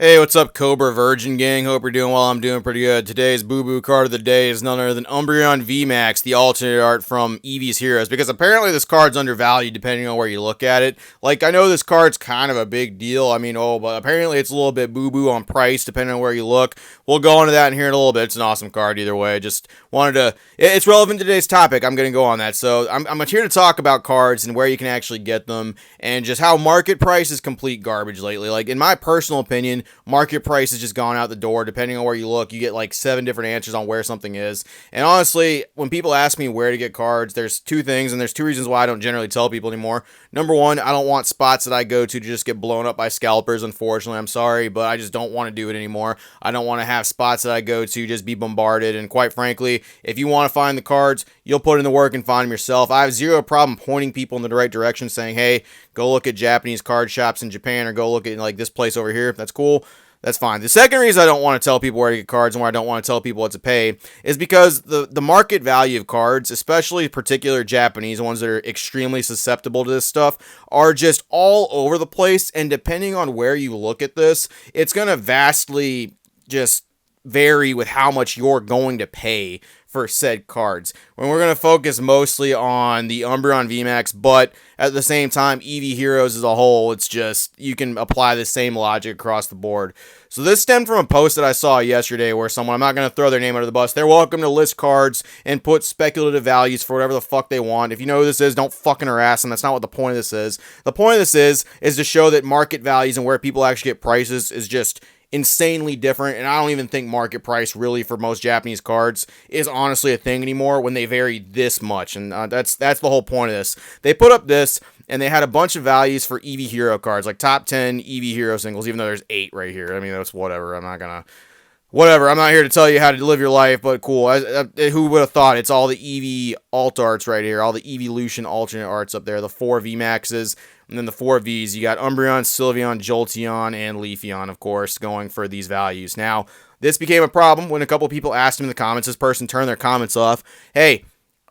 Hey, what's up, Cobra Virgin Gang? Hope you're doing well. I'm doing pretty good. Today's boo-boo card of the day is none other than Umbreon VMAX, the alternate art from Eevee's Heroes, because apparently this card's undervalued depending on where you look at it. Like, I know this card's kind of a big deal. I mean, but apparently it's a little bit boo-boo on price depending on where you look. We'll go into that in here in a little bit. It's an awesome card either way. Just wanted to... It's relevant to today's topic. I'm going to go on that. So I'm here to talk about cards and where you can actually get them and just how market price is complete garbage lately. Like, in my personal opinion, market price has just gone out the door. Depending on where you look, you get like 7 different answers on where something is. And honestly, when people ask me where to get cards, there's 2 things, and there's 2 reasons why I don't generally tell people anymore. Number 1, I don't want spots that I go to just get blown up by scalpers. Unfortunately, I'm sorry, but I just don't want to do it anymore. I don't want to have spots that I go to just be bombarded. And quite frankly, if you want to find the cards, you'll put in the work and find them yourself. I have zero problem pointing people in the right direction, saying, hey, go look at Japanese card shops in Japan, or go look at like this place over here. That's cool. That's fine. The second reason I don't want to tell people where to get cards and where I don't want to tell people what to pay is because the market value of cards, especially particular Japanese ones that are extremely susceptible to this stuff, are just all over the place. And depending on where you look at this, it's going to vastly just vary with how much you're going to pay for said cards. When we're going to focus mostly on the Umbreon VMAX, but at the same time, Eevee Heroes as a whole, it's just, you can apply the same logic across the board. So this stemmed from a post that I saw yesterday where someone, I'm not going to throw their name under the bus, they're welcome to list cards and put speculative values for whatever the fuck they want. If you know who this is, don't fucking harass them. That's not what the point of this is. The point of this is to show that market values and where people actually get prices is just insanely different, and I don't even think market price really for most Japanese cards is honestly a thing anymore when they vary this much, and that's the whole point of this. They put up this, and they had a bunch of values for Eevee Hero cards, like top 10 Eevee Hero singles, even though there's 8 right here. I mean, that's whatever. I'm not here to tell you how to live your life, but cool. Who would have thought? It's all the Eevee alt arts right here, all the Eeveelution alternate arts up there, the 4 VMAXs, and then the 4 Vs. You got Umbreon, Sylveon, Jolteon, and Leafeon, of course, going for these values. Now, this became a problem when a couple people asked him in the comments. This person turned their comments off. Hey,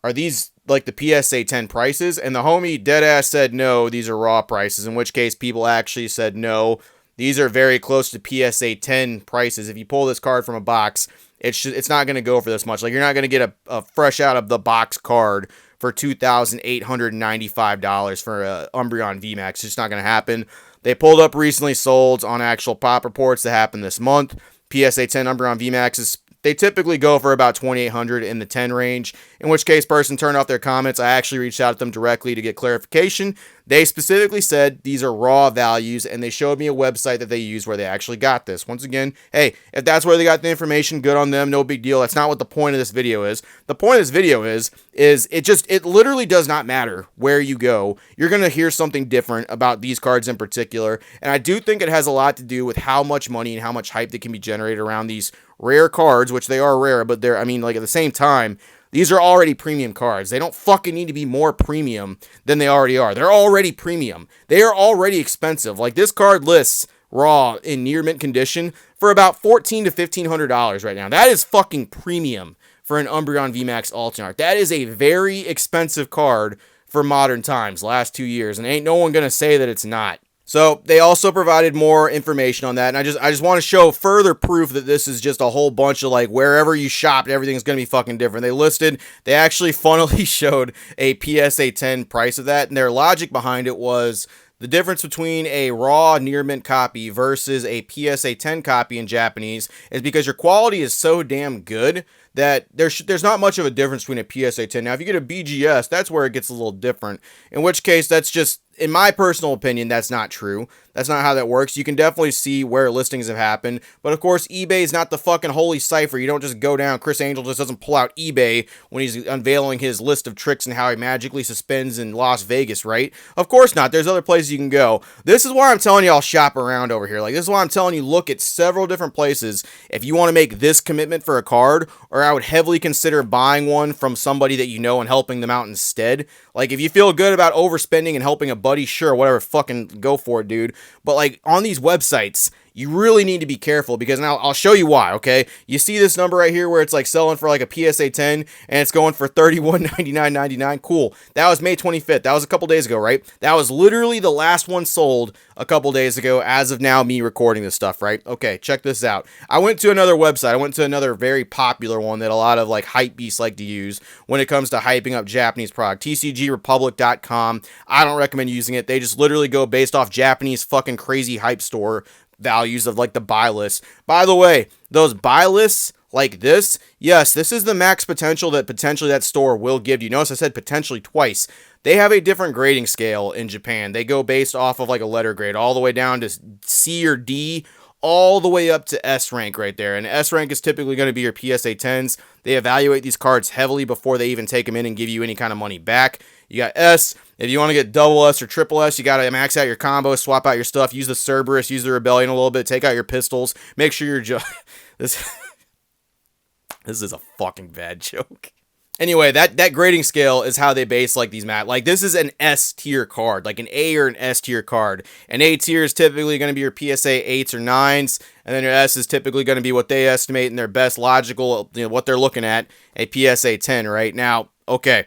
are these like the PSA 10 prices? And the homie deadass said no, these are raw prices, in which case people actually said no. These are very close to PSA 10 prices. If you pull this card from a box, it's not going to go for this much. Like, you're not going to get a fresh out of the box card for $2,895 for a Umbreon VMAX. It's just not going to happen. They pulled up recently sold on actual pop reports that happened this month. PSA 10 Umbreon VMAXs, they typically go for about $2,800 in the 10 range, in which case person turned off their comments. I actually reached out to them directly to get clarification. They specifically said these are raw values, and they showed me a website that they used where they actually got this. Once again, hey, if that's where they got the information, good on them, no big deal. That's not what the point of this video is. The point of this video is it literally does not matter where you go. You're going to hear something different about these cards in particular, and I do think it has a lot to do with how much money and how much hype that can be generated around these rare cards, which they are rare, but they're, I mean, like, at the same time, these are already premium cards. They don't fucking need to be more premium than they already are. They're already premium. They are already expensive. Like, this card lists raw in near mint condition for about $1,400 to $1,500 right now. That is fucking premium for an Umbreon VMAX alternate art. That is a very expensive card for modern times, last 2 years, and ain't no one gonna say that it's not. So they also provided more information on that, and I just want to show further proof that this is just a whole bunch of, like, wherever you shopped, everything's going to be fucking different. They actually funnily showed a PSA 10 price of that, and their logic behind it was the difference between a raw near mint copy versus a PSA 10 copy in Japanese is because your quality is so damn good that there's not much of a difference between a PSA 10. Now, if you get a BGS, that's where it gets a little different, in which case that's just, in my personal opinion, that's not true. That's not how that works. You can definitely see where listings have happened, but of course, eBay is not the fucking holy cipher. You don't just go down. Chris Angel just doesn't pull out eBay when he's unveiling his list of tricks and how he magically suspends in Las Vegas, right? Of course not. There's other places you can go. This is why I'm telling you I'll shop around over here. Like, this is why I'm telling you look at several different places if you want to make this commitment for a card, or I would heavily consider buying one from somebody that you know and helping them out instead. Like, if you feel good about overspending and helping a buddy, sure, whatever, fucking go for it, dude. But, like, on these websites, you really need to be careful, because now I'll show you why, okay? You see this number right here where it's like selling for like a PSA 10 and it's going for $31.99.99. Cool. That was May 25th. That was a couple days ago, right? That was literally the last one sold a couple days ago as of now, me recording this stuff, right? Okay, check this out. I went to another website. I went to another very popular one that a lot of like hype beasts like to use when it comes to hyping up Japanese product. TCGRepublic.com. I don't recommend using it. They just literally go based off Japanese fucking crazy hype store values of like the buy list. By the way, those buy lists like this, yes, this is the max potential that potentially that store will give you. Notice I said potentially twice. They have a different grading scale in Japan. They go based off of like a letter grade all the way down to C or D, all the way up to S rank right there. And S rank is typically going to be your PSA 10s. They evaluate these cards heavily before they even take them in and give you any kind of money back. You got S. If you want to get double S or triple S, you got to max out your combo, swap out your stuff, use the Cerberus, use the Rebellion a little bit, take out your pistols, make sure you're this is a fucking bad joke. Anyway, that grading scale is how they base like these like this is an S tier card, like an A or an S tier card. An A tier is typically going to be your PSA 8s or 9s, and then your S is typically going to be what they estimate in their best logical, what they're looking at, a PSA 10 right now. Okay.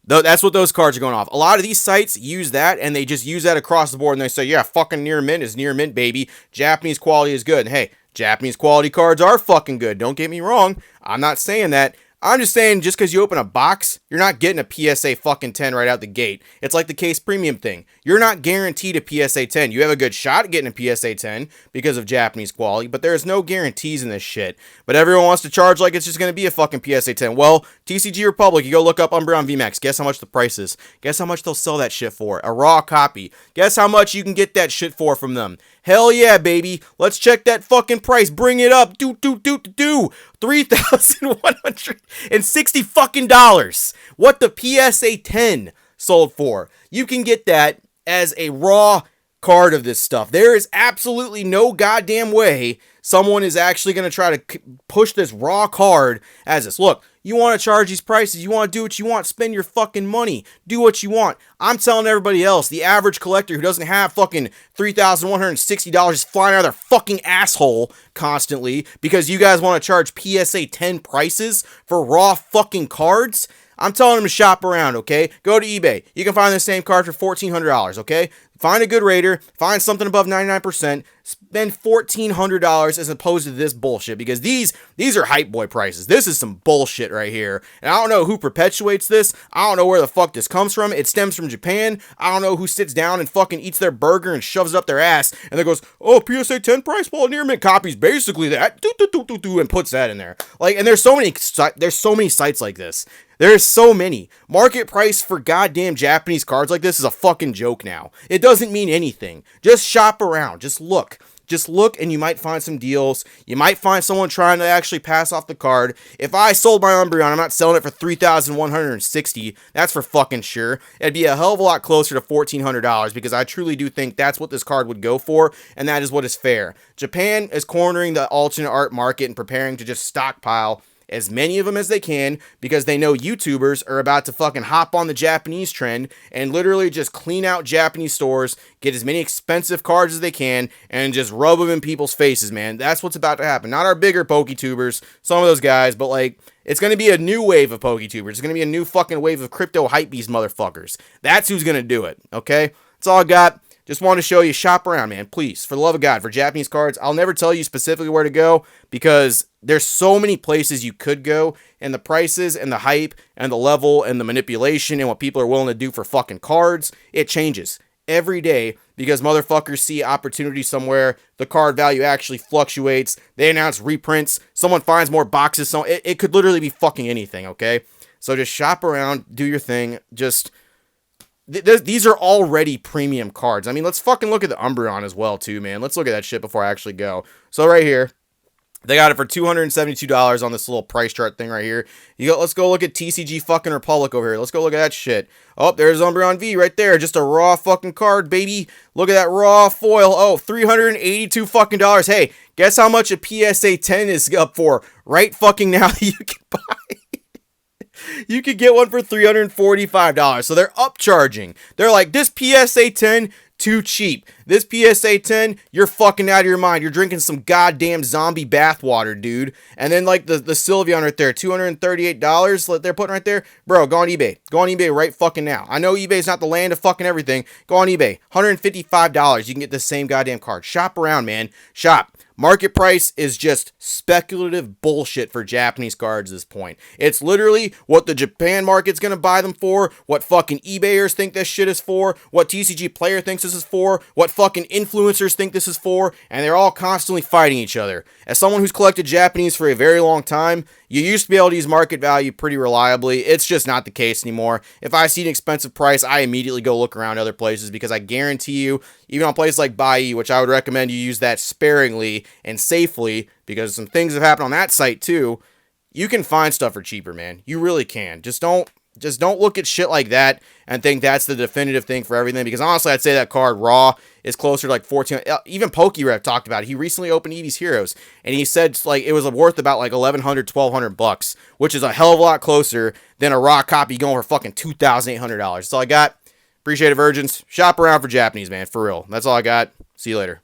That's what those cards are going off. A lot of these sites use that, and they just use that across the board, and they say, yeah, fucking near mint is near mint, baby. Japanese quality is good. And hey, Japanese quality cards are fucking good. Don't get me wrong. I'm not saying that. I'm just saying, just because you open a box, you're not getting a PSA fucking 10 right out the gate. It's like the Case Premium thing. You're not guaranteed a PSA 10. You have a good shot at getting a PSA 10 because of Japanese quality, but there's no guarantees in this shit. But everyone wants to charge like it's just going to be a fucking PSA 10. Well, TCG Republic, you go look up Umbreon VMAX. Guess how much the price is? Guess how much they'll sell that shit for? A raw copy. Guess how much you can get that shit for from them? Hell yeah, baby. Let's check that fucking price. Bring it up. $3,160 fucking dollars. What the PSA 10 sold for. You can get that as a raw card of this stuff. There is absolutely no goddamn way someone is actually going to try to push this raw card as this. Look, you want to charge these prices, you want to do what you want, spend your fucking money, do what you want. I'm telling everybody else, the average collector who doesn't have fucking $3,160 flying out of their fucking asshole constantly because you guys want to charge PSA 10 prices for raw fucking cards, I'm telling them to shop around, okay? Go to eBay. You can find the same card for $1,400, okay? Find a good rater, find something above 99%, spend $1,400 as opposed to this bullshit, because these are hype boy prices. This is some bullshit right here. And I don't know who perpetuates this. I don't know where the fuck this comes from. It stems from Japan. I don't know who sits down and fucking eats their burger and shoves it up their ass and then goes, oh, PSA 10 price, well, near mint copies basically that, and puts that in there. Like, and there's so many sites like this. There's so many. Market price for goddamn Japanese cards like this is a fucking joke now. It doesn't mean anything. Just shop around. Just look. Just look and you might find some deals. You might find someone trying to actually pass off the card. If I sold my Umbreon, I'm not selling it for $3,160. That's for fucking sure. It'd be a hell of a lot closer to $1,400 because I truly do think that's what this card would go for, and that is what is fair. Japan is cornering the alternate art market and preparing to just stockpile as many of them as they can because they know YouTubers are about to fucking hop on the Japanese trend and literally just clean out Japanese stores, get as many expensive cards as they can, and just rub them in people's faces, man. That's what's about to happen. Not our bigger PokeTubers, some of those guys, but like, it's going to be a new wave of PokeTubers. It's going to be a new fucking wave of crypto hypebeast motherfuckers. That's who's going to do it, okay? That's all I got. Just wanted to show you, shop around, man. Please, for the love of God, for Japanese cards. I'll never tell you specifically where to go because there's so many places you could go, and the prices and the hype and the level and the manipulation and what people are willing to do for fucking cards, it changes every day because motherfuckers see opportunity somewhere. The card value actually fluctuates. They announce reprints. Someone finds more boxes. So it could literally be fucking anything, okay? So just shop around, do your thing. Just... these are already premium cards. I mean, let's fucking look at the Umbreon as well, too, man. Let's look at that shit before I actually go. So right here, they got it for $272 on this little price chart thing right here. Let's go look at TCG fucking Republic over here. Let's go look at that shit. Oh, there's Umbreon V right there. Just a raw fucking card, baby. Look at that raw foil. Oh, $382 fucking dollars. Hey, guess how much a PSA 10 is up for right fucking now that you can buy? You could get one for $345. So they're upcharging. They're like, this PSA 10, too cheap. This PSA 10, you're fucking out of your mind. You're drinking some goddamn zombie bathwater, dude. And then like the Sylveon right there, $238 that they're putting right there. Bro, go on eBay. Go on eBay right fucking now. I know eBay's not the land of fucking everything. Go on eBay. $155. You can get the same goddamn card. Shop around, man. Shop. Market price is just speculative bullshit for Japanese cards at this point. It's literally what the Japan market's gonna buy them for, what fucking eBayers think this shit is for, what TCG player thinks this is for, what fucking influencers think this is for, and they're all constantly fighting each other. As someone who's collected Japanese for a very long time, you used to be able to use market value pretty reliably. It's just not the case anymore. If I see an expensive price, I immediately go look around other places because I guarantee you, even on places like Buyee, which I would recommend you use that sparingly and safely because some things have happened on that site too, you can find stuff for cheaper, man. You really can. Just don't look at shit like that and think that's the definitive thing for everything, because honestly, I'd say that card raw is closer to like 14. Even PokeRev talked about it. He recently opened Eevee's Heroes, and he said like it was worth about like $1,100-$1,200, which is a hell of a lot closer than a raw copy going for fucking $2,800. That's all I got. Appreciate it, virgins. Shop around for Japanese, man, for real. That's all I got. See you later.